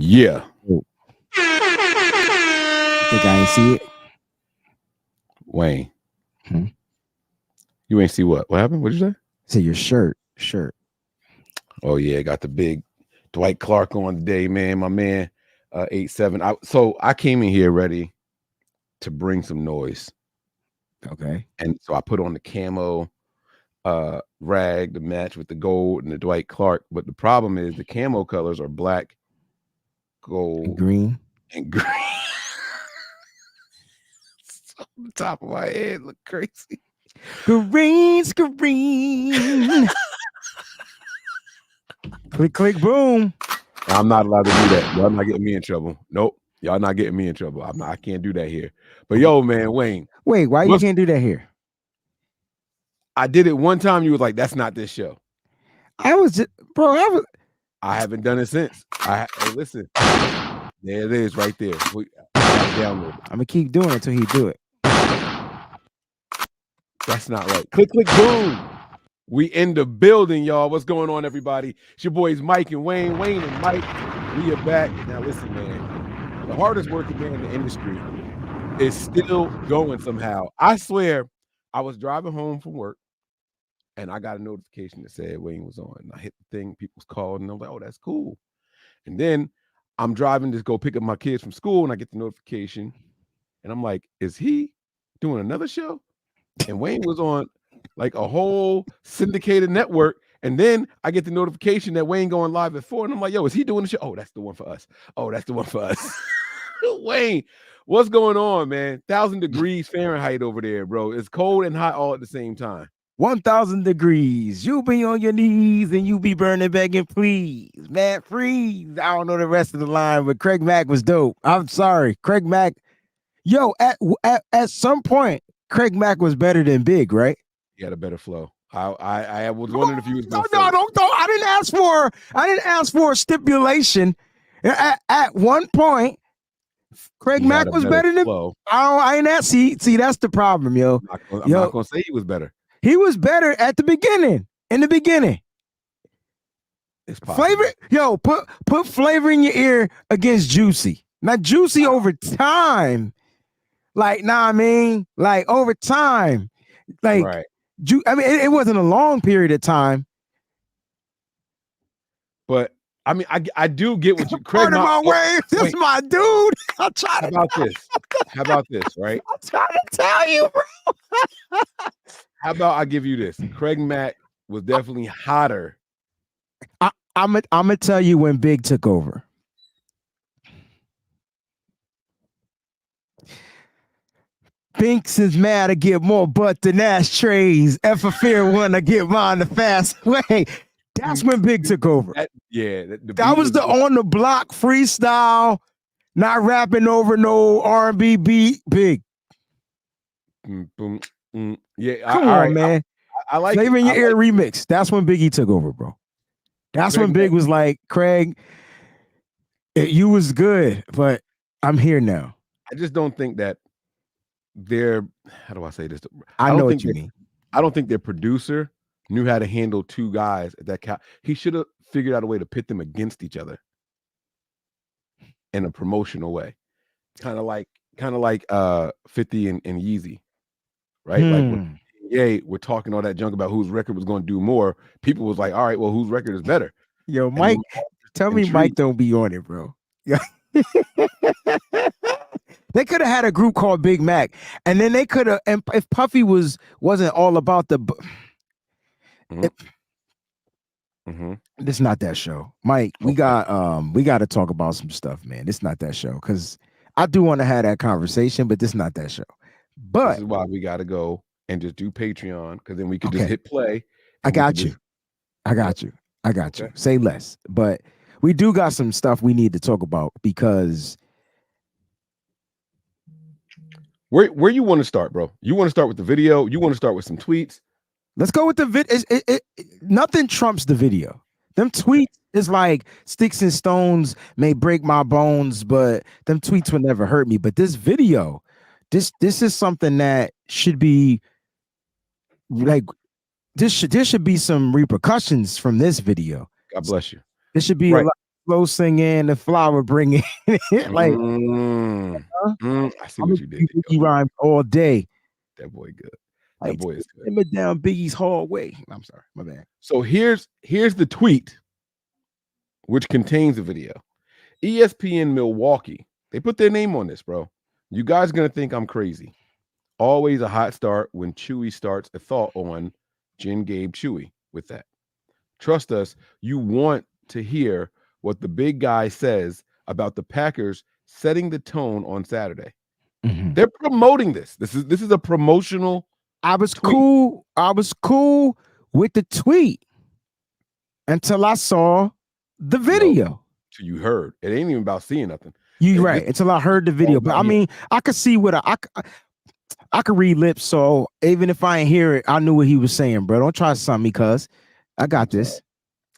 Yeah. Oh. Think I ain't see it? Wayne. You ain't see what? What happened? What'd you say? Say your shirt. Oh yeah, got the big Dwight Clark on today, man. My man, 8'7". So I came in here ready to bring some noise. Okay. And so I put on the camo rag to match with the gold and the Dwight Clark. But the problem is the camo colors are black, gold, and green. So the top of my head look crazy. Green. click, boom. I'm not allowed to do that. Y'all not getting me in trouble. Nope. Y'all not getting me in trouble. I can't do that here. But yo, man, Wayne. Wait, why you can't do that here? I did it one time. You was like, that's not this show. I haven't done it since. Hey, listen. There it is right there. I'm gonna keep doing it until he do it. That's not right. Click, boom. We in the building, y'all. What's going on, everybody? It's your boys Mike and Wayne. Wayne and Mike. We are back. Now listen, man. The hardest working man in the industry is still going somehow. I swear, I was driving home from work and I got a notification that said Wayne was on. And I hit the thing, people's called, and I was like, oh, that's cool. And then I'm driving to go pick up my kids from school, and I get the notification, and I'm like, is he doing another show? And Wayne was on like a whole syndicated network. And then I get the notification that Wayne going live at 4. And I'm like, yo, is he doing the show? Oh, that's the one for us. Oh, that's the one for us. Wayne, what's going on, man? 1,000 degrees Fahrenheit over there, bro. It's cold and hot all at the same time. 1,000 degrees. You be on your knees and you be burning, begging, please, man, freeze. I don't know the rest of the line, but Craig Mack was dope. I'm sorry, Craig Mack. Yo, at some point, Craig Mack was better than Big, right? He had a better flow. I was wondering if he was. No. I didn't ask for a stipulation. At one point, Craig Mack was better than. I ain't that. See, that's the problem, yo. I'm not gonna say he was better. He was better at the beginning. In the beginning, it's possible. Flavor. Yo, put Flavor in your ear against Juicy. Not Juicy over time. Like, nah, I mean, like over time, like. Right. I mean, it wasn't a long period of time. But I mean, I do get what you. Craig, this is my dude. I'm trying. How about this? How about this? Right? I'm trying to tell you, bro. How about I give you this? Craig Mack was definitely hotter. I'm gonna tell you when Big took over. Binks is mad to get more butt than ashtrays. Effa Fear wanna get mine the fast way. That's when Big took over. That was the on the block freestyle, not rapping over no R&B beat. Big. Yeah, come on, man. I like Flavor in Your Ear remix. That's when Biggie took over, bro. That's when Big was like, Craig, you was good, but I'm here now. I just don't think that. How do I say this? I know what you mean. I don't think their producer knew how to handle two guys at that. He should have figured out a way to pit them against each other in a promotional way, kind of like 50 and Yeezy, right? Like when we're talking all that junk about whose record was going to do more. People was like, all right, well, whose record is better? Yo, Mike, tell me Mike don't be on it, bro. Yeah. They could have had a group called Big Mac, and then they could have. And if Puffy wasn't all about the, it's not that show, Mike. We got to talk about some stuff, man. It's not that show because I do want to have that conversation, but this is not that show. But this is why we got to go and just do Patreon because then we could just hit play. I got you. Say less, but we do got some stuff we need to talk about because. Where you want to start, bro? You want to start with the video? You want to start with some tweets? Let's go with the video. Nothing trumps the video. Them tweets is like sticks and stones may break my bones, but them tweets will never hurt me. But this video, this is something that should be like there should be some repercussions from this video. God bless you. There should be a lot. slow singing, the flower bringing. Like, I see I'm what a you did. Biggie rhyme all day. That boy good. Like, That boy is good. him down Biggie's hallway. I'm sorry, my bad. So here's the tweet, which contains the video. ESPN Milwaukee. They put their name on this, bro. You guys gonna think I'm crazy. Always a hot start when Chewy starts a thought on Jen Gabe Chewy with that. Trust us, you want to hear what the big guy says about the Packers setting the tone on Saturday. Mhm. They're promoting this. This is a promotional. I was tweet. cool. I was cool with the tweet until I saw the video. So you heard. It ain't even about seeing nothing. You're right. Until I heard the video. But I mean, I could see what I could read lips. So even if I ain't hear it, I knew what he was saying, bro. Don't try to sum me, cuz I got this.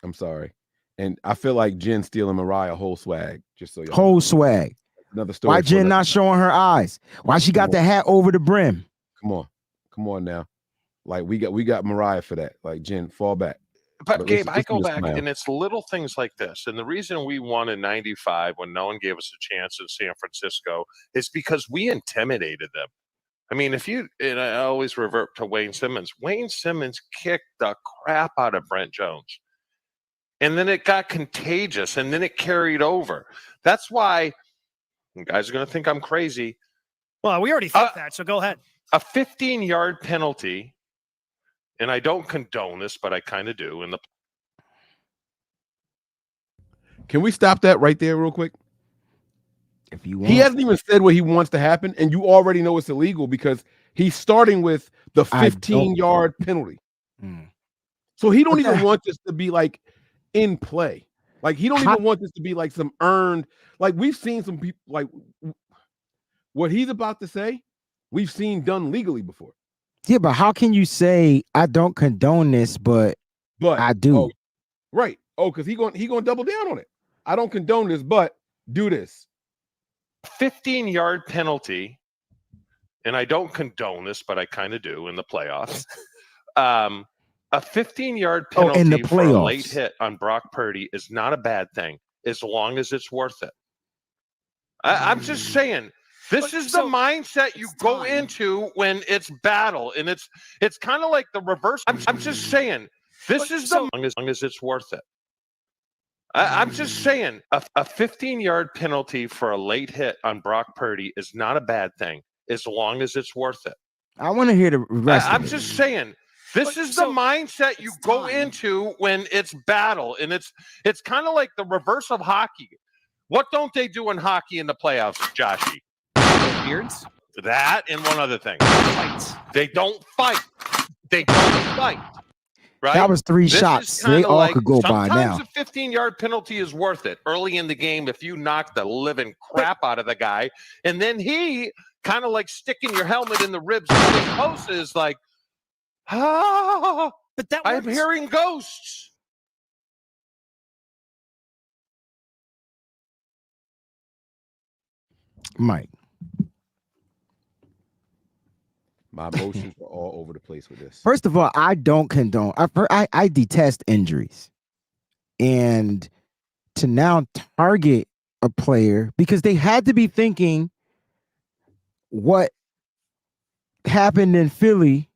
I'm sorry. And I feel like Jen stealing Mariah whole swag. Just so you whole swag. Another story. Why Jen not showing her eyes? Why she got the hat over the brim? Come on now. Like we got Mariah for that. Like Jen, fall back. But Gabe, I go back, and it's little things like this. And the reason we won in '95 when no one gave us a chance in San Francisco is because we intimidated them. I mean, and I always revert to Wayne Simmons. Wayne Simmons kicked the crap out of Brent Jones. And then it got contagious, and then it carried over. That's why you guys are going to think I'm crazy. Well, we already think that, so go ahead. A 15-yard penalty, and I don't condone this, but I kind of do. Can we stop that right there real quick? If you want. He hasn't even said what he wants to happen, and you already know it's illegal because he's starting with the 15-yard penalty. So he don't even want this to be like in play. Like he don't even want this to be like some earned. Like we've seen some people like what he's about to say. We've seen done legally before. Yeah, but how can you say I don't condone this, but I do? Oh, right. Oh, because he going double down on it. I don't condone this, but do this. 15-yard penalty, and I don't condone this, but I kind of do in the playoffs. A 15-yard penalty for a late hit on Brock Purdy is not a bad thing as long as it's worth it. I'm just saying, this is the mindset you go into when it's battle, and it's kind of like the reverse. I'm just saying, this is the as long as it's worth it. I'm just saying, a 15-yard penalty for a late hit on Brock Purdy is not a bad thing as long as it's worth it. I want to hear the rest. I'm just saying, this is the mindset you go into when it's battle, and it's kind of like the reverse of hockey. What don't they do in hockey in the playoffs, Joshy? Beards? That and one other thing. They don't fight. They don't fight. Right? That was 3 shots. They all could go by now. Sometimes a 15-yard penalty is worth it early in the game if you knock the living crap out of the guy, and then he kind of like sticking your helmet in the ribs of the post is like, but that I'm hearing ghosts. Mike. My emotions are all over the place with this. First of all, I don't condone. I detest injuries, and to now target a player because they had to be thinking what happened in Philly.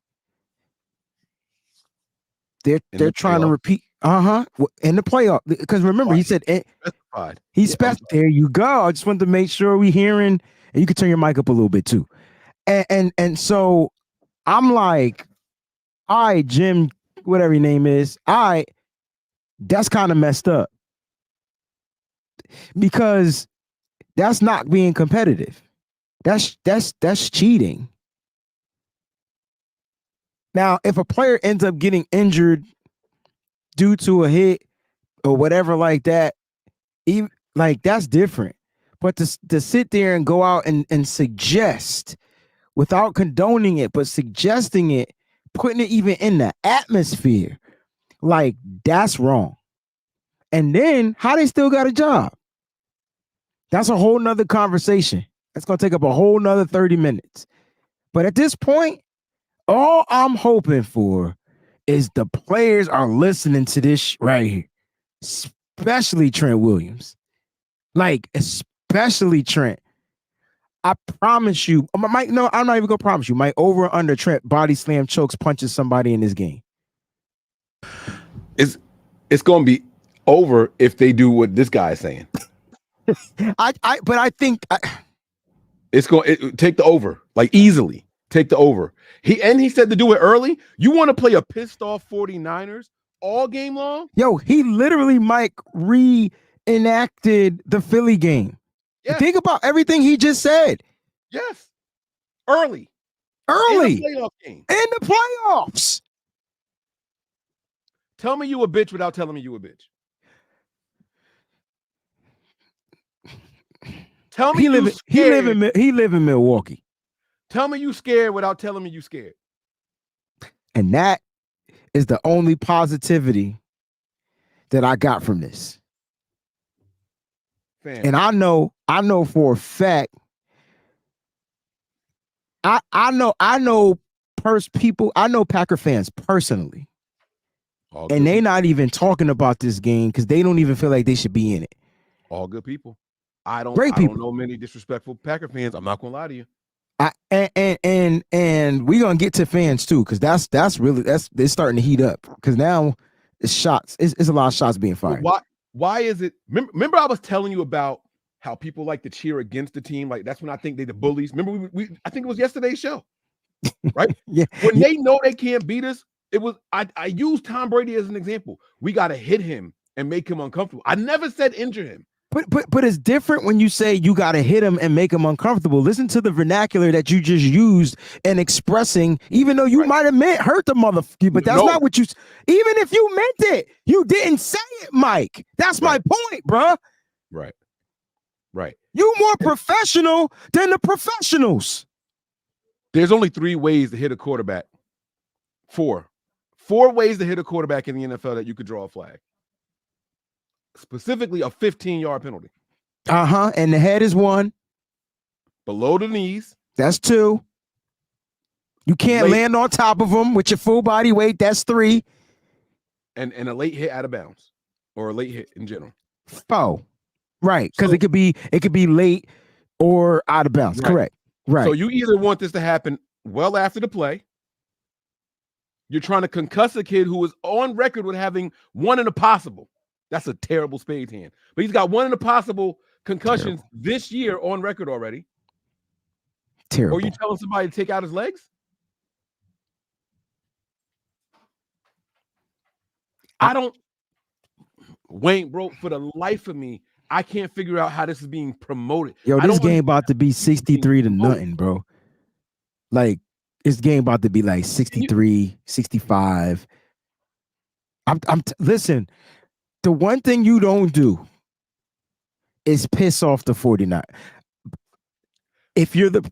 They're trying to repeat. In the playoff, because remember he said specified. There you go. I just wanted to make sure we hearing, and you can turn your mic up a little bit too. And so I'm like, all right, Jim, whatever your name is, that's kind of messed up because that's not being competitive. That's cheating. Now, if a player ends up getting injured due to a hit or whatever like that, even like that's different. But to sit there and go out and suggest without condoning it, but suggesting it, putting it even in the atmosphere, like that's wrong. And then how they still got a job? That's a whole nother conversation. That's gonna take up a whole nother 30 minutes. But at this point, all I'm hoping for is the players are listening to this right here. especially Trent Williams. Like, especially Trent. I promise you, Mike. No, I'm not even gonna promise you. Mike, over or under Trent body slam chokes punches somebody in this game. It's gonna be over if they do what this guy is saying. But I think it's going to take the over, like easily take the over. He said to do it early. You want to play a pissed off 49ers all game long? Yo, he literally, Mike, reenacted the Philly game. Yes. Think about everything he just said. Yes. Early. In the playoff game. In the playoffs. Tell me you a bitch without telling me you a bitch. Tell me he live in Milwaukee. Tell me you scared without telling me you scared. And that is the only positivity that I got from this. Fam. And I know for a fact. I know Packer fans personally. And they not even talking about this game because they don't even feel like they should be in it. All good people. I don't know many disrespectful Packer fans. I'm not gonna lie to you. And we're gonna get to fans too, because that's really they're starting to heat up because now it's shots. It's a lot of shots being fired. Why is it? Remember I was telling you about how people like to cheer against the team. Like that's when I think they the bullies. Remember I think it was yesterday's show, right? Yeah. When they know they can't beat us, it was I used Tom Brady as an example. We got to hit him and make him uncomfortable. I never said injure him. But it's different when you say you got to hit him and make him uncomfortable. Listen to the vernacular that you just used in expressing, even though you might have meant hurt the motherfucker, but that's not what you. Even if you meant it, you didn't say it, Mike. That's my point, bruh. Right. You more professional than the professionals. There's only 3 ways to hit a quarterback. 4 ways to hit a quarterback in the NFL that you could draw a flag. Specifically, a 15-yard penalty. And the head is 1. Below the knees. That's 2. You can't land on top of them with your full body weight. That's 3. And a late hit out of bounds, or a late hit in general. 4. Right, because it could be late or out of bounds. Right. Correct. Right. So you either want this to happen well after the play. You're trying to concuss a kid who is on record with having 1 in a possible. That's a terrible spade hand. But he's got 1 in a possible concussions this year on record already. Terrible. Or you telling somebody to take out his legs? Wayne, bro, for the life of me, I can't figure out how this is being promoted. Yo, this game about to be 63 to nothing, bro. Like, this game about to be like 63, 65. Listen, the one thing you don't do is piss off the 49. If you're the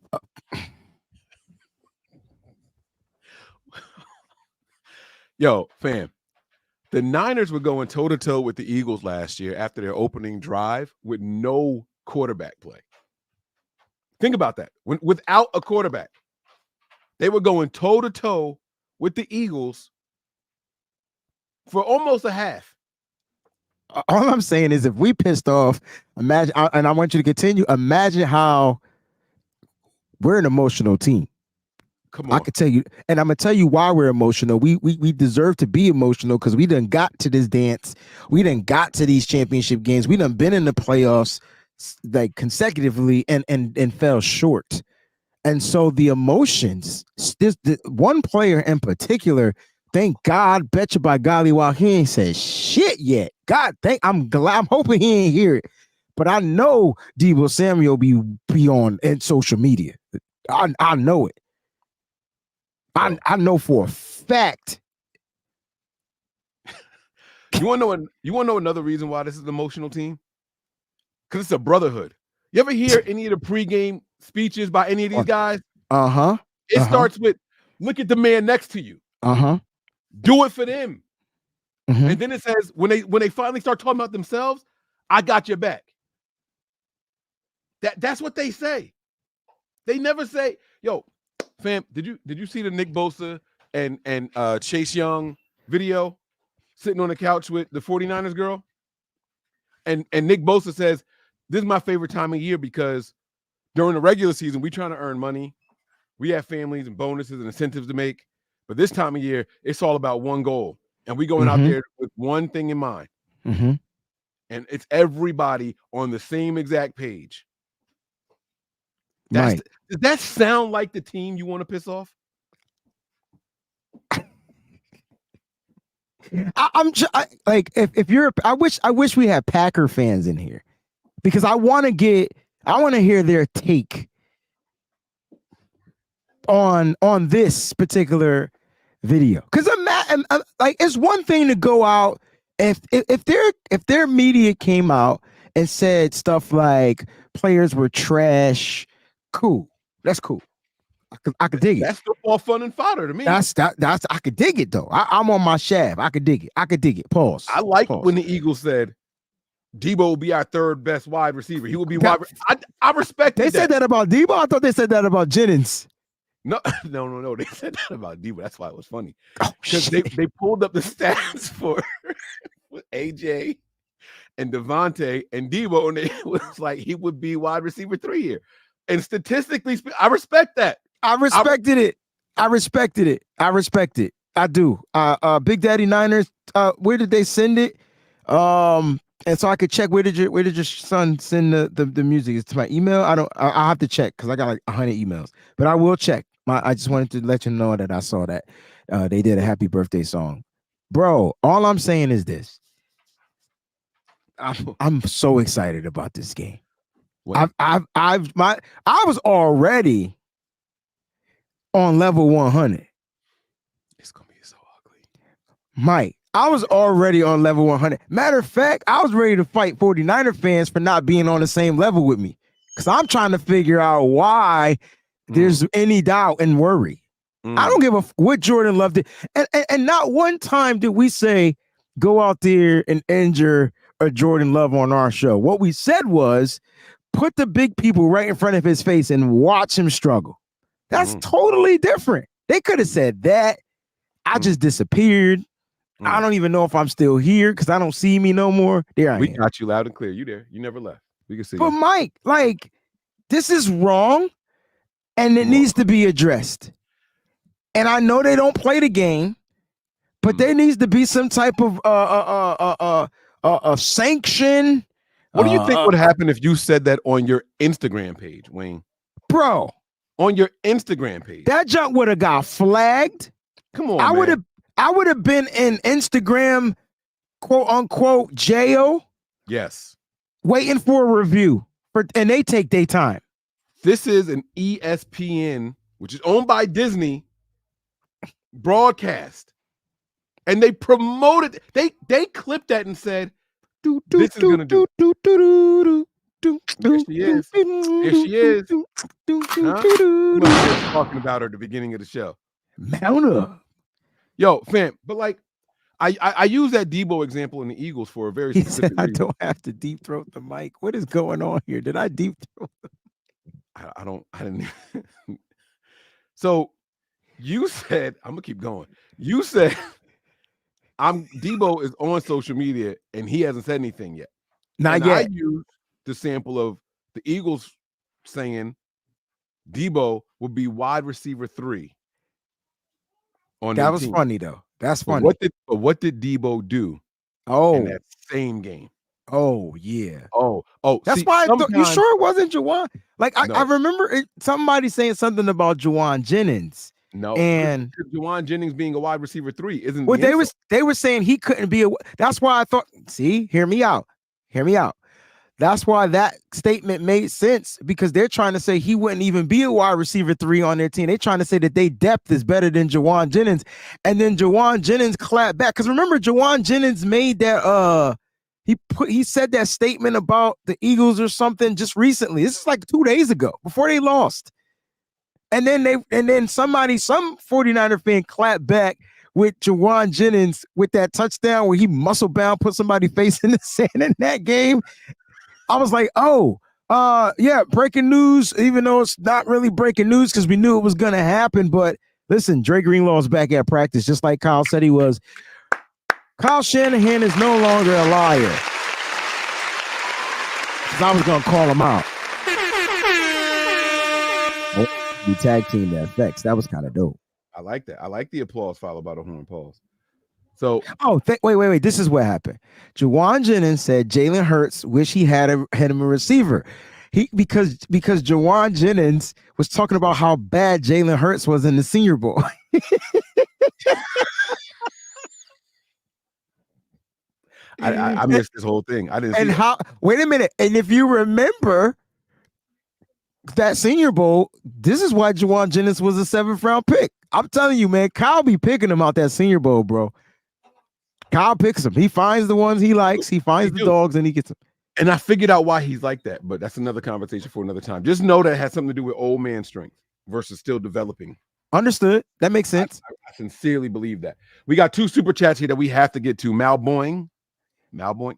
Yo, fam, the Niners were going toe-to-toe with the Eagles last year after their opening drive with no quarterback play. Think about that. Without a quarterback, they were going toe-to-toe with the Eagles for almost a half. All I'm saying is if we pissed off, imagine, and I want you to continue, imagine how we're an emotional team. Come on. I could tell you, and I'm going to tell you why we're emotional. We deserve to be emotional because we done got to this dance. We done got to these championship games. We done been in the playoffs like consecutively and fell short. And so the emotions, this one player in particular, thank God, betcha by golly, while he ain't said shit yet. God, I'm glad. I'm hoping he ain't hear it. But I know Deebo Samuel be on in social media. I know it. I know for a fact. You want to know another reason why this is an emotional team? Because it's a brotherhood. You ever hear any of the pregame speeches by any of these guys? It starts with, look at the man next to you. Do it for them. And then it says, when they finally start talking about themselves, I got your back. That's what they say. They never say, yo, fam, did you see the Nick Bosa and Chase Young video sitting on the couch with the 49ers girl? And Nick Bosa says, this is my favorite time of year because during the regular season, we trying to earn money. We have families and bonuses and incentives to make. But this time of year, it's all about one goal. And we going out there with one thing in mind. Mm-hmm. And it's everybody on the same exact page. Does that sound like the team you want to piss off? I wish we had Packer fans in here because I want to hear their take on this particular video. Because it's one thing to go out if their media came out and said stuff like players were trash. Cool, that's cool. I could dig it. That's football fun and fodder to me. That's I could dig it though. I'm on my shaft. I could dig it. Pause. I like when the Eagles said Debo will be our third best wide receiver. He will be wide. I respect. They said that about Debo. I thought they said that about Jennings. No. They said that about Debo. That's why it was funny. Because they pulled up the stats for with AJ and Devontae and Debo, and it was like he would be wide receiver 3 here. And statistically, I respect that. I respected it. I respect it. I do. Big Daddy Niners. Where did they send it? And so I could check. Where did your son send the music? It's to my email. I'll have to check because I got like 100 emails. But I will check. I just wanted to let you know that I saw that they did a happy birthday song, bro. All I'm saying is this. I'm so excited about this game. I was already on level 100. It's gonna be so ugly, Mike. I was already on level 100. Matter of fact, I was ready to fight 49er fans for not being on the same level with me because I'm trying to figure out why there's any doubt and worry. I don't give a what Jordan Love did, and not one time did we say go out there and injure a Jordan Love on our show. What we said was put the big people right in front of his face and watch him struggle. That's totally different. They could have said that. I just disappeared. I don't even know if I'm still here because I don't see me no more. There I am. We got you loud and clear. You there. You never left. We can see But you. Mike, like, this is wrong and it needs to be addressed. And I know they don't play the game, but there needs to be some type of sanction. What do you think would happen if you said that on your Instagram page, Wayne? Bro, on your Instagram page. That junk would have got flagged. Come on, I would have been in Instagram, quote unquote, jail. Yes. Waiting for a review. And they take their time. This is an ESPN, which is owned by Disney, broadcast. And they promoted, they clipped that and said, this is gonna do. Here she is. Here she is. Huh? Talking about her at the beginning of the show. Mount up. Yo, fam, but like I use that Debo example in the Eagles for a very specific reason. I don't have to deep throat the mic. What is going on here? Did I deep throat? I didn't. So you said, I'm gonna keep going. You said Debo is on social media and he hasn't said anything yet. Not yet. I used the sample of the Eagles saying Debo would be wide receiver 3. That was funny though. That's funny. What did Debo do? In that same game? Oh yeah. Oh. That's why you sure it wasn't Juwan? Like I remember somebody saying something about Juwan Jennings. No, and Juwan Jennings being a wide receiver 3 isn't. Well, they were saying he couldn't be That's why I thought. See, hear me out. That's why that statement made sense because they're trying to say he wouldn't even be a wide receiver 3 on their team. They're trying to say that their depth is better than Juwan Jennings, and then Juwan Jennings clapped back because remember Juwan Jennings made that he said that statement about the Eagles or something just recently. This is like 2 days ago before they lost. And then some 49er fan clapped back with Juwan Jennings with that touchdown where he muscle bound, put somebody's face in the sand in that game. I was like, yeah, breaking news, even though it's not really breaking news because we knew it was going to happen. But listen, Dre Greenlaw's back at practice, just like Kyle said he was. Kyle Shanahan is no longer a liar. because I was gonna call him out. We tag team the effects. That was kind of dope. I like that. I like the applause followed by the horn pause. So, wait. This is what happened. Juwan Jennings said Jalen Hurts wish he had him a receiver. Because Juwan Jennings was talking about how bad Jalen Hurts was in the Senior Bowl. I missed this whole thing. I didn't see wait a minute. And if you remember that Senior Bowl, this is why Juwan Jennings was a 7th round pick. I'm telling you, man, Kyle be picking him out that Senior Bowl, bro. Kyle picks them. He finds the ones he likes. He finds the dogs and he gets them. And I figured out why he's like that, but that's another conversation for another time. Just know that it has something to do with old man strength versus still developing. Understood. That makes sense. I sincerely believe that. We got 2 super chats here that we have to get to. Malboing,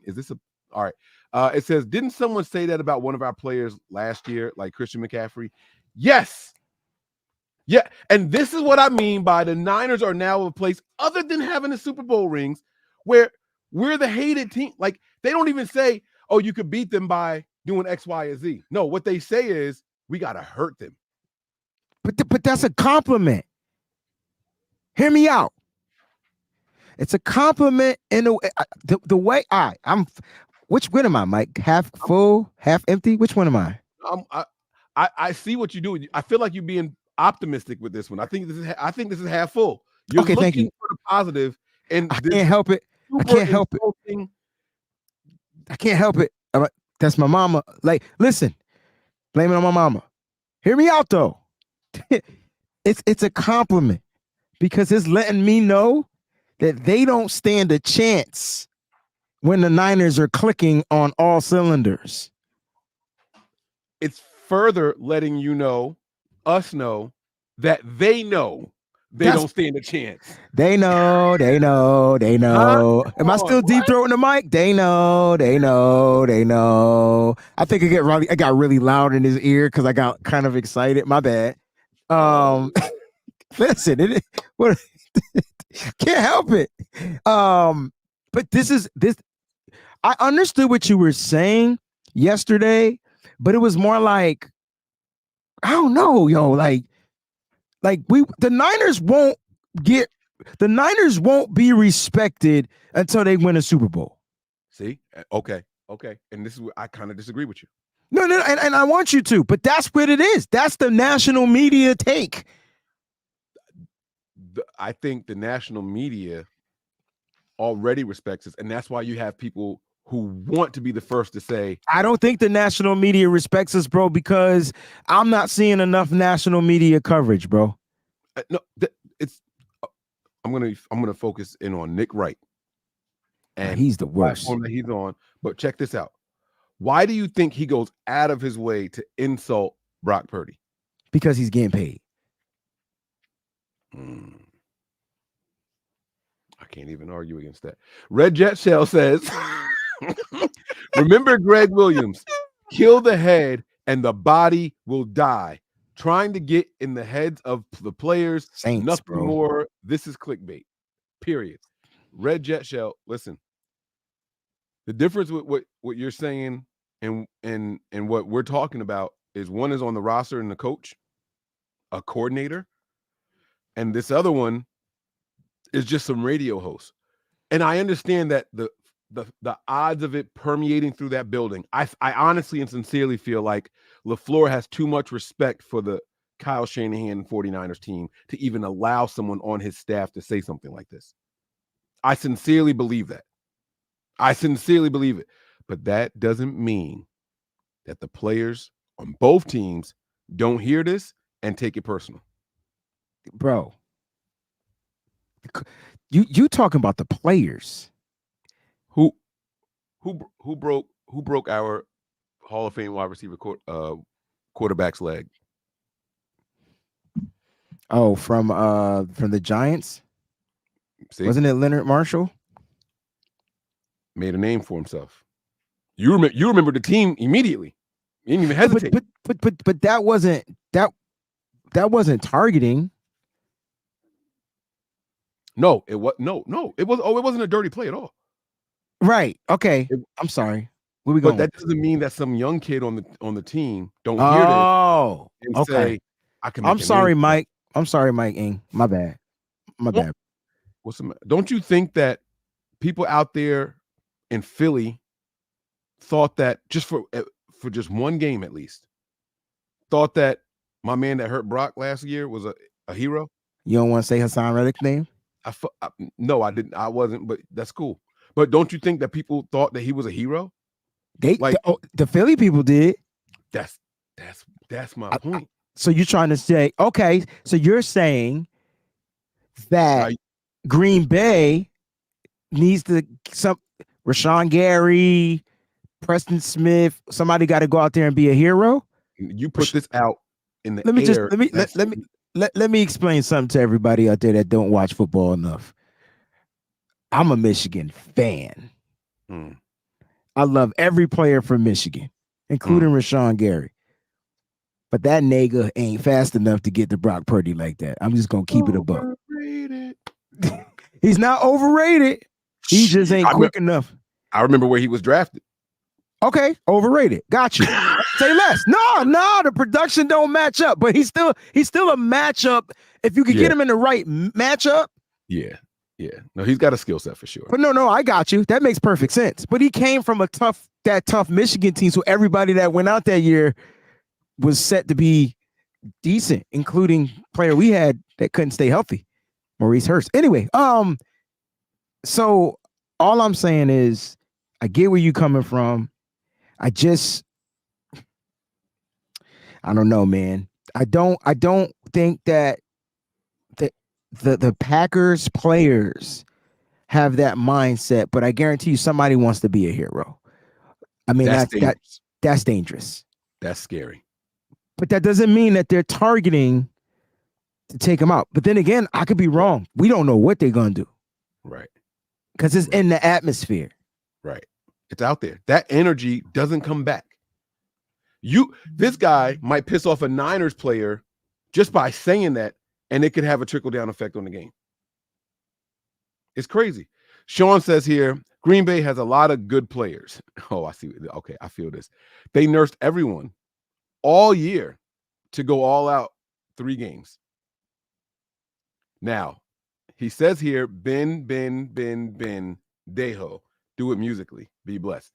is this all right? It says, didn't someone say that about one of our players last year, like Christian McCaffrey? Yes. Yeah. And this is what I mean by the Niners are now a place other than having the Super Bowl rings where we're the hated team. Like, they don't even say, oh, you could beat them by doing X, Y, or Z. No, what they say is we got to hurt them. But that's a compliment. Hear me out. It's a compliment in the way I'm. Which one am I, Mike? Half full, half empty? Which one am I? I see what you do. I feel like you're being optimistic with this one. I think this is half full. You're okay, thank you. For the positive, and I can't help it. I can't help it. I can't help it. That's my mama. Like, listen, blame it on my mama. Hear me out though. It's a compliment because it's letting me know that they don't stand a chance when the Niners are clicking on all cylinders. It's further letting us know that they know they don't stand a chance. They know. Am I still deep throating the mic? They know. I think I got really loud in his ear because I got kind of excited. My bad. Listen, can't help it. But this. I understood what you were saying yesterday, but it was more like, I don't know, yo, like the Niners won't be respected until they win a Super Bowl. See? Okay. And this is where I kind of disagree with you. No, and I want you to, but that's what it is. That's the national media take. I think the national media already respects us, and that's why you have people who want to be the first to say, I don't think the national media respects us, bro, because I'm not seeing enough national media coverage, bro. No, I'm gonna focus in on Nick Wright, and he's the worst platform that he's on. But check this out: why do you think he goes out of his way to insult Brock Purdy? Because he's getting paid. I can't even argue against that. Red Jet Shell says, remember Greg Williams, kill the head and the body will die. Trying to get in the heads of the players. Saints, nothing bro. more. This is clickbait. Period. Red Jet Shell, listen. The difference with what you're saying and what we're talking about is one is on the roster and the coach, a coordinator, and this other one is just some radio host. And I understand that the odds of it permeating through that building, I honestly and sincerely feel like LaFleur has too much respect for the Kyle Shanahan 49ers team to even allow someone on his staff to say something like this. I sincerely believe that. I sincerely believe it. But that doesn't mean that the players on both teams don't hear this and take it personal. Bro, you talking about the players who broke our Hall of Fame wide receiver quarterback's leg? Oh, from the Giants. See? Wasn't it Leonard Marshall? Made a name for himself. You remember the team immediately. You didn't even hesitate. But that wasn't wasn't targeting. No, it was no. It wasn't a dirty play at all. Right. Okay. I'm sorry. Where we But going? that doesn't mean that some young kid on the team don't hear this and say, I can make I'm sorry, Mike. I'm sorry, Mike Ing. My bad. My bad. Don't you think that people out there in Philly thought that just for just one game at least, thought that my man that hurt Brock last year was a hero? You don't want to say Hassan Reddick's name? No, I didn't. I wasn't, but that's cool. But don't you think that people thought that he was a hero? The Philly people did. That's my point. So you're trying to say, okay, so you're saying that Green Bay needs to Rashawn Gary, Preston Smith, somebody got to go out there and be a hero. You put this out in the air. Let me explain something to everybody out there that don't watch football enough. I'm a Michigan fan. I love every player from Michigan, including Rashawn Gary. But that nigga ain't fast enough to get to Brock Purdy like that. I'm just gonna keep it a buck. He's not overrated. He just ain't quick enough. I remember where he was drafted. Okay, overrated. Got you. Say less. No, the production don't match up. But he's still a matchup. If you could get him in the right matchup. Yeah. No, he's got a skill set for sure. But no, I got you. That makes perfect sense. But he came from that tough Michigan team. So everybody that went out that year was set to be decent, including player we had that couldn't stay healthy, Maurice Hurst. Anyway, so all I'm saying is I get where you're coming from. I don't know, man. I don't think that the Packers players have that mindset, but I guarantee you somebody wants to be a hero. I mean, that's dangerous. That's scary. But that doesn't mean that they're targeting to take them out. But then again, I could be wrong. We don't know what they're going to do. Right. Because it's in the atmosphere. Right. It's out there. That energy doesn't come back. This guy might piss off a Niners player just by saying that, and it could have a trickle-down effect on the game. It's crazy. Sean says here, Green Bay has a lot of good players. Oh, I see. Okay, I feel this. They nursed everyone all year to go all out 3 games. Now, he says here, Ben, Deho. Do it musically. Be blessed.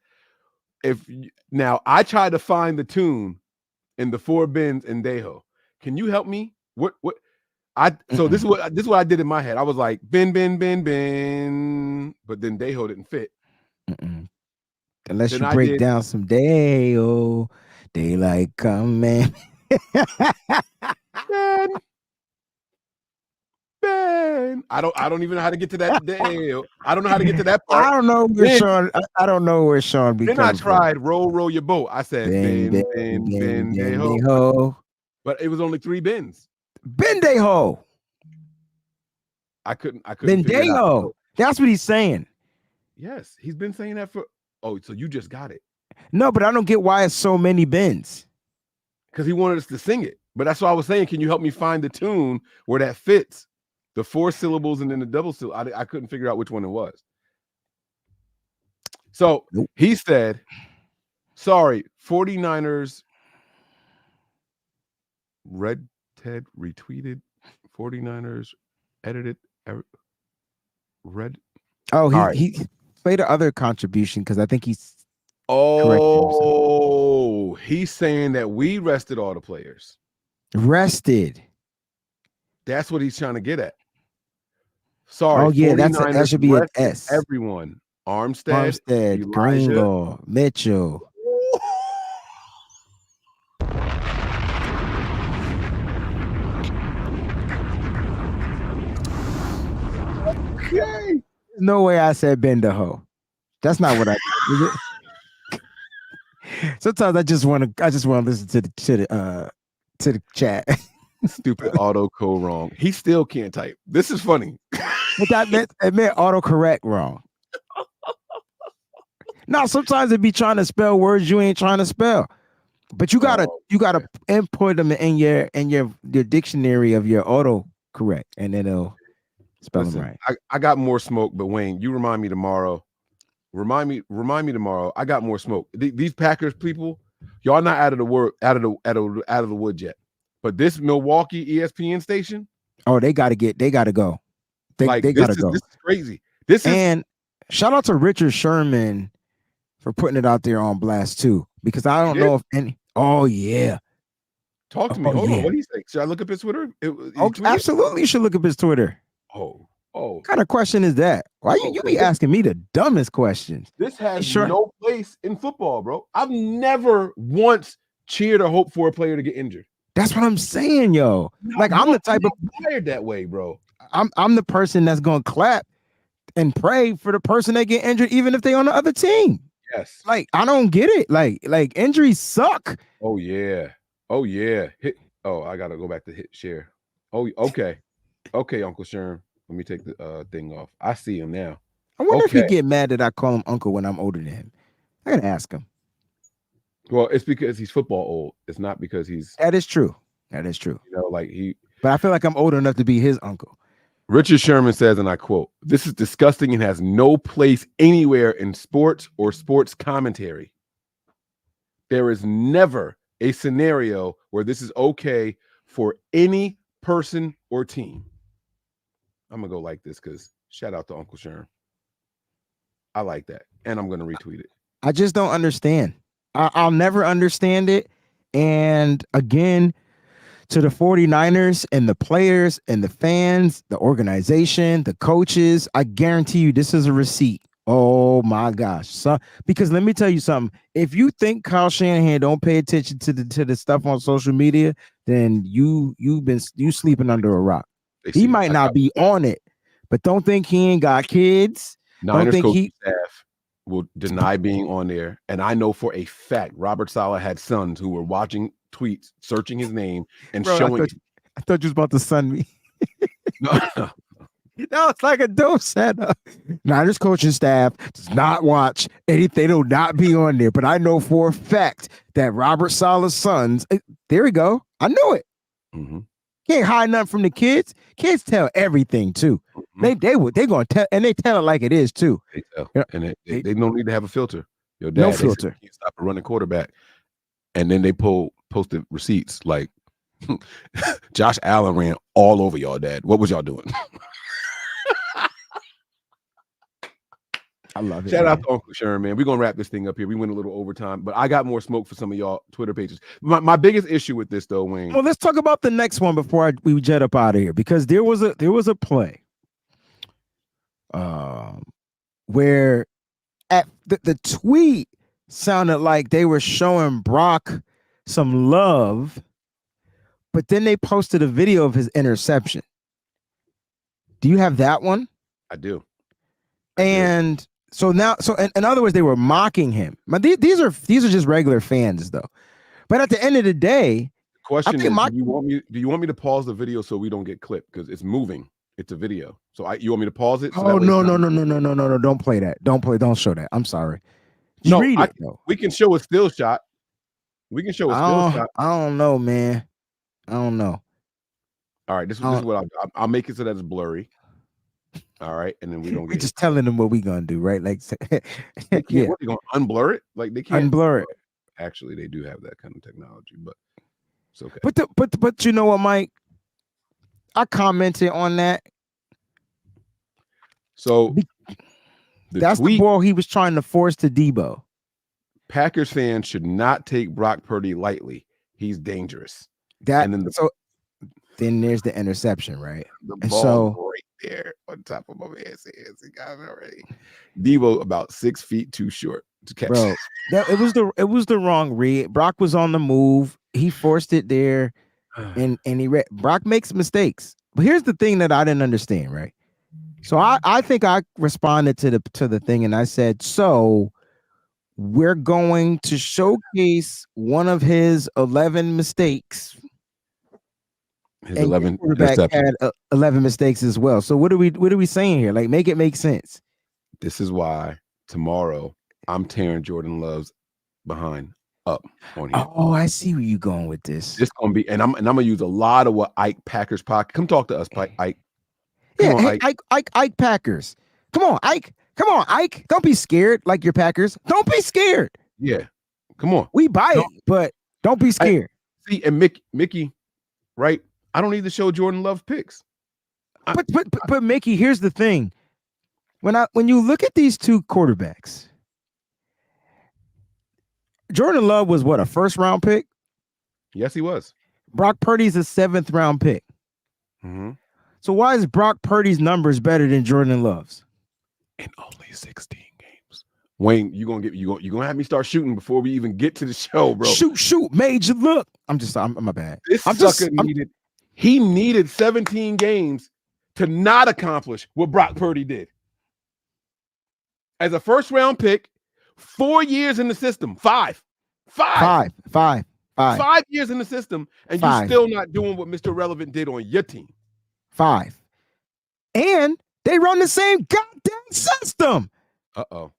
Now, I tried to find the tune in the 4 Bens and Deho. Can you help me? So this is what I did in my head. I was like, Ben, but then Deho didn't fit. Unless you break down some Deho, daylight coming. Ben. I don't even know how to get to that Deho. I don't know how to get to that part. I don't know where Sean. Then I tried roll your boat. I said Ben, Deho. But it was only 3 Bens. Ben Deho. I couldn't. Ben Deho. That's what he's saying. Yes, he's been saying that for. Oh, so you just got it. No, but I don't get why it's so many Bens. Because he wanted us to sing it. But that's what I was saying. Can you help me find the tune where that fits? The 4 syllables and then the double syllable. I couldn't figure out which one it was. So he said, sorry, 49ers. Red Ted retweeted 49ers edited red. Oh, he played the other contribution because I think he's he's saying that we rested all the players. Rested. That's what he's trying to get at. Sorry. Oh yeah, that should be an S. Everyone. Armstead, Greenlaw, Mitchell. Okay. No way I said Ben Deho. That's not what I did. Sometimes I just want to listen to the chat. Stupid autocorrect wrong. He still can't type. This is funny. But that meant autocorrect wrong. No, sometimes it be trying to spell words you ain't trying to spell. But you gotta input them in your dictionary of your autocorrect, and then it'll spell them right. I got more smoke, but Wayne, you remind me tomorrow. Remind me tomorrow. I got more smoke. These Packers people, y'all not out of the wood yet. But this Milwaukee ESPN station, oh, they gotta go. They gotta go. This is crazy. And shout out to Richard Sherman for putting it out there on blast too, because I don't know if any. Oh yeah, talk to me. Hold on. What do you think? Should I look up his Twitter? Absolutely, you should look up his Twitter. Oh, what kind of question is that? Why you be asking me the dumbest questions? This has no place in football, bro. I've never once cheered or hoped for a player to get injured. That's what I'm saying, yo. Like I'm the type of wired that way, bro. I'm the person that's gonna clap and pray for the person that get injured, even if they on the other team. Yes. Like I don't get it. Like injuries suck. Oh yeah. I gotta go back to hit share. Oh, okay. Okay, Uncle Sherm. Let me take the thing off. I see him now. I wonder if he get mad that I call him uncle when I'm older than him. I gotta ask him. Well, it's because he's football old. It's not because he's. That is true. That is true. You know, like he. But I feel like I'm old enough to be his uncle. Richard Sherman says, and I quote, "This is disgusting and has no place anywhere in sports or sports commentary. There is never a scenario where this is okay for any person or team." I'm gonna go like this because shout out to Uncle Sherm. I like that, and I'm gonna retweet it. I just don't understand. I'll never understand it. And again, to the 49ers and the players and the fans, the organization, the coaches, I guarantee you this is a receipt. Oh my gosh. So, because let me tell you something. If you think Kyle Shanahan don't pay attention to the stuff on social media, then you sleeping under a rock. He might not be on it, but don't think he ain't got kids. Niners coaching staff will deny being on there. And I know for a fact Robert Saleh had sons who were watching tweets, searching his name, and showing. I thought you was about to sun me. No. No, it's like a dope setup. Niners coaching staff does not watch anything. They will not be on there. But I know for a fact that Robert Saleh's sons, there we go. I knew it. Mm-hmm. Can't hide nothing from the kids. Kids tell everything too. Mm-hmm. They gonna tell, and they tell it like it is too. They tell. And they don't need to have a filter. Your dad, no filter. Can't stop a running quarterback, and then they posted receipts like Josh Allen ran all over y'all, Dad. What was y'all doing? I love it. Shout out to Uncle Sherman, man. We're gonna wrap this thing up here. We went a little overtime, but I got more smoke for some of y'all Twitter pages. My biggest issue with this, though, Wayne. Well, let's talk about the next one before we jet up out of here, because there was a play, where at the tweet sounded like they were showing Brock some love, but then they posted a video of his interception. Do you have that one? I do. So in other words, they were mocking him. But these are just regular fans, though. But at the end of the day, the question is, do you want me to pause the video so we don't get clipped? Because it's moving. It's a video. So you want me to pause it? So no. Don't play that. Don't show that. I'm sorry. No, we can show a still shot. We can show a still shot. I don't know, man. I don't know. All right, this is what I'll make it so that it's blurry. All right, and then we're just telling them what we're gonna do, right? Like, yeah, what, they gonna unblur it? Like they can't unblur it. Actually, they do have that kind of technology, but it's okay. But you know what, Mike? I commented on that. So that's the ball he was trying to force to Debo. Packers fans should not take Brock Purdy lightly. He's dangerous. Then there's the interception, right? The ball right there on top of my man's hands. He got it already. Debo about 6 feet too short to catch. Bro, it was the wrong read. Brock was on the move. He forced it there, and Brock makes mistakes. But here's the thing that I didn't understand, right? So I think I responded to the thing, and I said, so we're going to showcase one of his 11 mistakes. His 11 quarterback had 11 mistakes as well. So what are we saying here? Like, make it make sense. This is why tomorrow I'm tearing Jordan Love's behind up on him. Oh, I see where you're going with this. This gonna be, and I'm gonna use a lot of what Ike Packers pocket. Come talk to us, Ike. Ike Packers. Come on, Ike. Come on, Ike. Don't be scared like your Packers. Don't be scared. Yeah. Come on. We buy it, but don't be scared. See, and Mickey, right? I don't need to show Jordan Love picks. But Mickey, here's the thing. When you look at these two quarterbacks, Jordan Love was what, a first-round pick? Yes, he was. Brock Purdy's a 7th-round pick. Mm-hmm. So why is Brock Purdy's numbers better than Jordan Love's? In only 16 games. Wayne, you gonna have me start shooting before we even get to the show, bro. Shoot, Major. Look, I'm my bad. This sucker needed 17 games to not accomplish what Brock Purdy did. As a first-round pick, 4 years in the system, five 5 years in the system, and you're still not doing what Mr. Relevant did on your team. 5. And they run the same goddamn system. Uh-oh.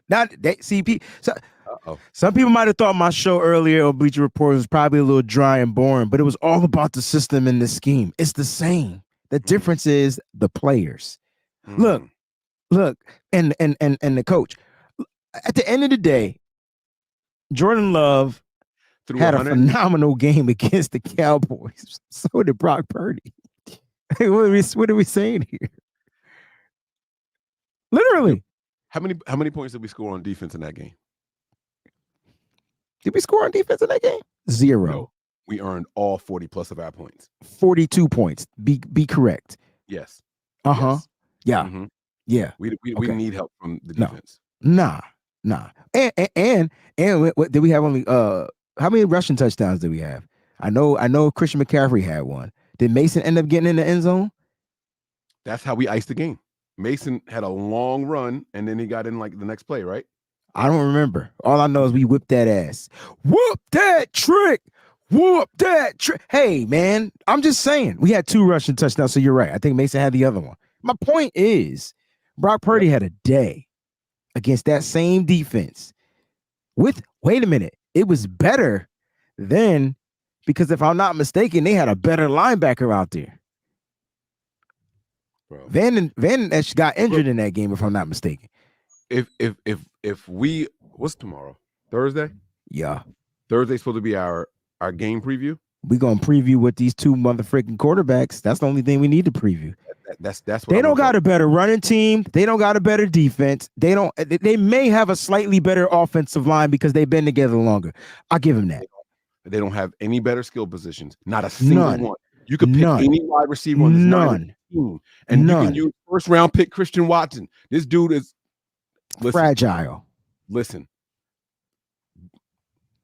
Not they CP. So, some people might have thought my show earlier on Bleacher Report was probably a little dry and boring, but it was all about the system and the scheme. It's the same. The difference is the players. Look, and the coach. At the end of the day, Jordan Love had a phenomenal game against the Cowboys. So did Brock Purdy. What are we saying here? Literally. How many points did we score on defense in that game? Did we score on defense in that game? 0. No, we earned all 40 plus of our points. 42 points. Be correct. Yes. Yes. Yeah. Mm-hmm. Yeah. We need help from the defense. Nah. And what did we have only how many rushing touchdowns did we have? I know Christian McCaffrey had one. Did Mason end up getting in the end zone? That's how we iced the game. Mason had a long run, and then he got in like the next play, right? I don't remember. All I know is we whipped that ass. Whoop that trick. Whoop that trick. Hey, man, I'm just saying. We had 2 rushing touchdowns, so you're right. I think Mason had the other one. My point is, Brock Purdy had a day against that same defense. Wait a minute. It was better then, because if I'm not mistaken, they had a better linebacker out there. Bro. Van Esch got injured in that game, if I'm not mistaken. If we, what's tomorrow? Thursday? Yeah. Thursday's supposed to be our game preview. We're gonna preview with these 2 motherfucking quarterbacks. That's the only thing we need to preview. That's what they don't got a better running team. They don't got a better defense. They may have a slightly better offensive line because they've been together longer. I'll give them that. They don't have any better skill positions. Not a single one. You could pick any wide receiver on this team, and you can use first-round pick Christian Watson. This dude is fragile. Listen,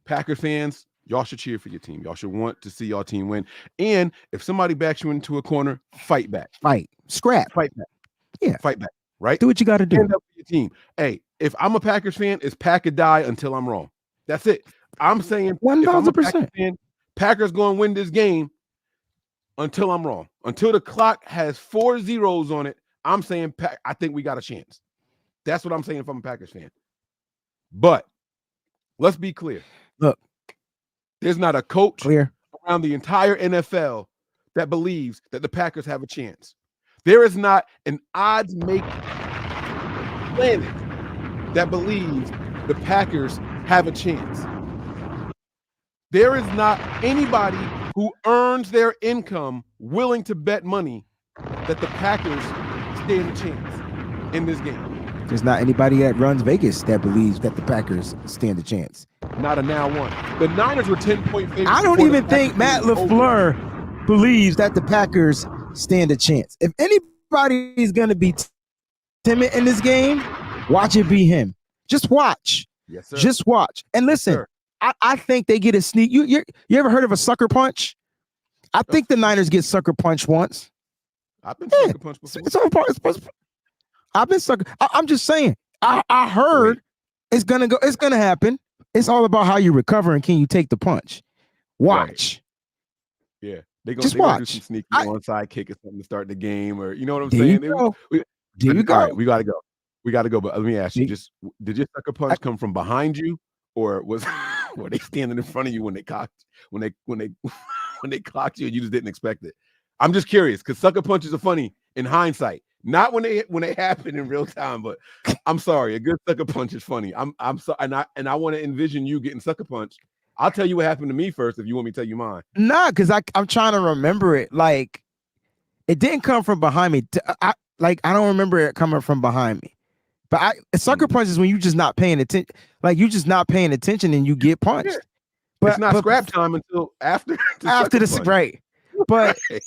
Packer fans, y'all should cheer for your team. Y'all should want to see your team win. And if somebody backs you into a corner, fight back. Scrap. Fight back. Yeah. Fight back. Right? Do what you got to do. Stand up for your team. Hey, if I'm a Packers fan, it's pack or die until I'm wrong. That's it. I'm saying 1,000%. Packers going to win this game until I'm wrong. Until the clock has 4 zeros on it, I'm saying I think we got a chance. That's what I'm saying if I'm a Packers fan. But let's be clear. Look, there's not a coach around the entire NFL that believes that the Packers have a chance. There is not an odds-making planet that believes the Packers have a chance. There is not anybody who earns their income willing to bet money that the Packers stand a chance in this game. There's not anybody that runs Vegas that believes that the Packers stand a chance. Not a now one. The Niners were 10-point favorites. I don't even think Matt LaFleur believes that the Packers stand a chance. If anybody is going to be timid in this game, watch it be him. Just watch. Yes, sir. Just watch. And listen, I think they get a sneak. You ever heard of a sucker punch? I think the Niners get sucker punched once. I've been sucker punched before. It's all part. I've been sucker. I'm just saying. I heard it's gonna happen. It's all about how you recover and can you take the punch. Watch. Right. Yeah, they just watch. Do some sneaky onside kick or something to start the game, or you know what I'm there saying. You go. There you go. All right, we gotta go. But let me ask you: did your sucker punch come from behind you, or were they standing in front of you when they clocked you and you just didn't expect it? I'm just curious because sucker punches are funny in hindsight. Not when they happen in real time, but I'm sorry. A good sucker punch is funny. I'm sorry, and I want to envision you getting sucker punched. I'll tell you what happened to me first if you want me to tell you mine. Nah, because I'm trying to remember it. Like, it didn't come from behind me. I don't remember it coming from behind me. But sucker punch is when you just not paying attention. Like, you just not paying attention and you get punched. Yeah. But it's not scrap time until after the right. But right.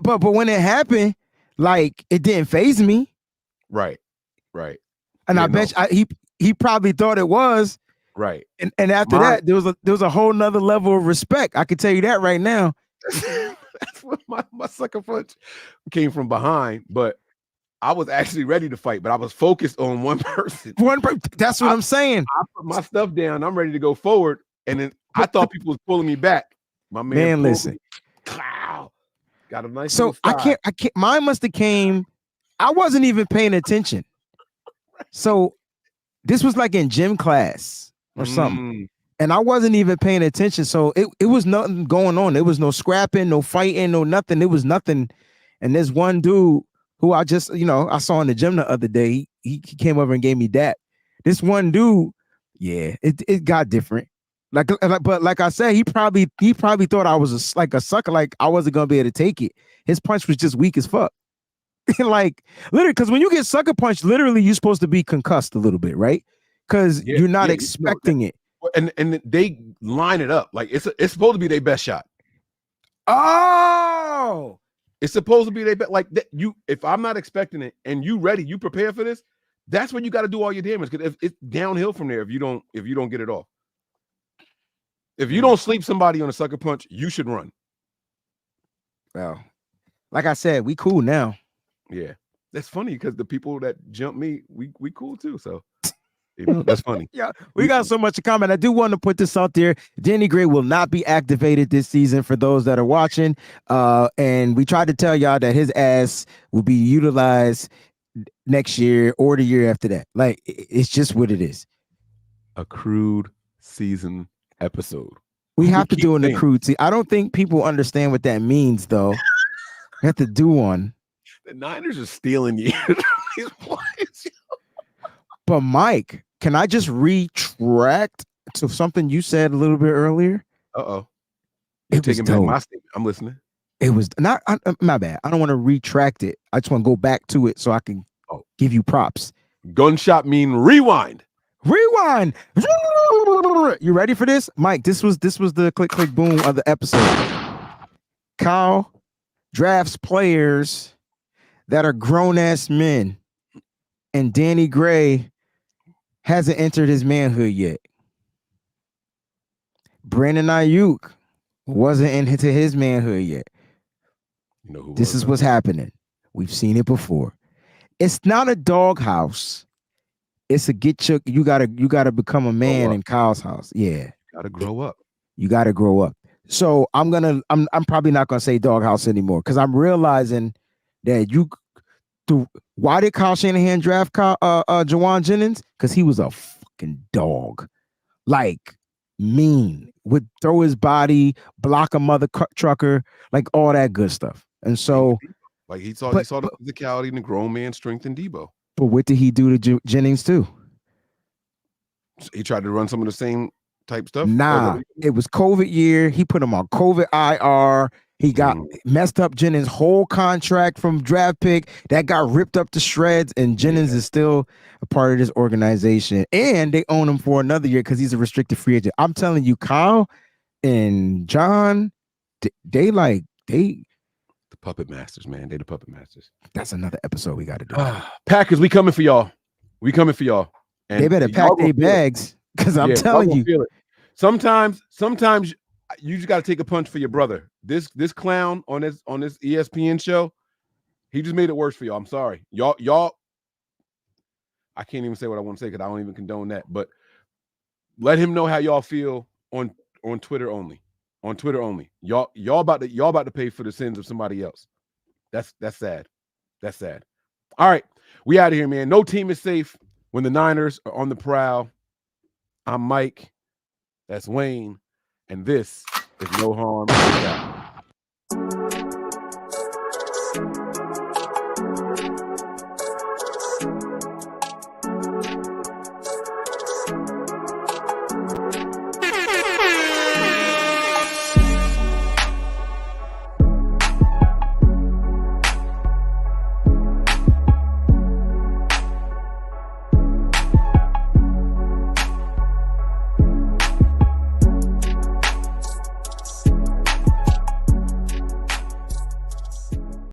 but when it happened, like, it didn't phase me. Right. And I bet he probably thought it was. Right. And after that, there was a whole nother level of respect. I can tell you that right now. That's what my sucker punch came from behind, but I was actually ready to fight, but I was focused on one person. That's what I'm saying. I put my stuff down. I'm ready to go forward, and then I thought people was pulling me back. My man listen. Wow. Got a nice. So I can't. Mine must have came. I wasn't even paying attention. So this was like in gym class or something. And I wasn't even paying attention. So it was nothing going on. There was no scrapping, no fighting, no nothing. It was nothing. And there's one dude who I just, I saw in the gym the other day. He came over and gave me that. This one dude, yeah, it got different. But like I said, he probably thought I was a sucker, like I wasn't gonna be able to take it. His punch was just weak as fuck. Like, literally, because when you get sucker punched, literally you're supposed to be concussed a little bit, right? Because you're not expecting it. And they line it up like it's supposed to be their best shot. Oh, it's supposed to be their best. Like that, if I'm not expecting it and you ready, you prepare for this. That's when you got to do all your damage, because it's downhill from there if you don't get it off. If you don't sleep somebody on a sucker punch, you should run. Well, like I said, we cool now. Yeah, that's funny because the people that jump me, we cool too. So. That's funny. Yeah, we got so much to comment. I do want to put this out there. Danny Gray will not be activated this season for those that are watching. And we tried to tell y'all that his ass will be utilized next year or the year after that. Like, it's just what it is. Accrued season episode. We have to do an accrued season. I don't think people understand what that means, though. We have to do one. The Niners are stealing you. But Mike, can I just retract to something you said a little bit earlier? Uh-oh. You're taking back my statement. I'm listening. It was not my bad. I don't want to retract it. I just want to go back to it so I can give you props. Gunshot mean rewind. Rewind. You ready for this? Mike, this was the click boom of the episode. Kyle drafts players that are grown-ass men, and Danny Gray hasn't entered his manhood yet. Brandon Ayuk wasn't into his manhood yet. You know who this is what's happening. We've seen it before. It's not a doghouse. It's a you gotta become a man in Kyle's house. Yeah. Gotta grow up. You gotta grow up. So I'm probably not gonna say doghouse anymore, because I'm realizing that why did Kyle Shanahan draft Jawan Jennings? Because he was a fucking dog. Like, mean. Would throw his body, block a mother trucker, like all that good stuff. And so, like, he saw the physicality and the grown man strength in Debo. But what did he do to Jennings too? He tried to run some of the same type stuff. Nah, it was COVID year. He put him on COVID IR. He got messed up Jennings' whole contract from draft pick. That got ripped up to shreds, and Jennings is still a part of this organization. And they own him for another year because he's a restricted free agent. I'm telling you, Kyle and John, they the puppet masters, man. They the puppet masters. That's another episode we got to do. Packers, we coming for y'all. We coming for y'all. And they better pack their bags, because I'm telling you. Feel it. Sometimes you just got to take a punch for your brother. This clown on this ESPN show, he just made it worse for y'all. I'm sorry. Y'all, I can't even say what I want to say because I don't even condone that. But let him know how y'all feel on Twitter only. On Twitter only. Y'all about to pay for the sins of somebody else. That's sad. That's sad. All right. We out of here, man. No team is safe when the Niners are on the prowl. I'm Mike. That's Wayne. And this is No Harm.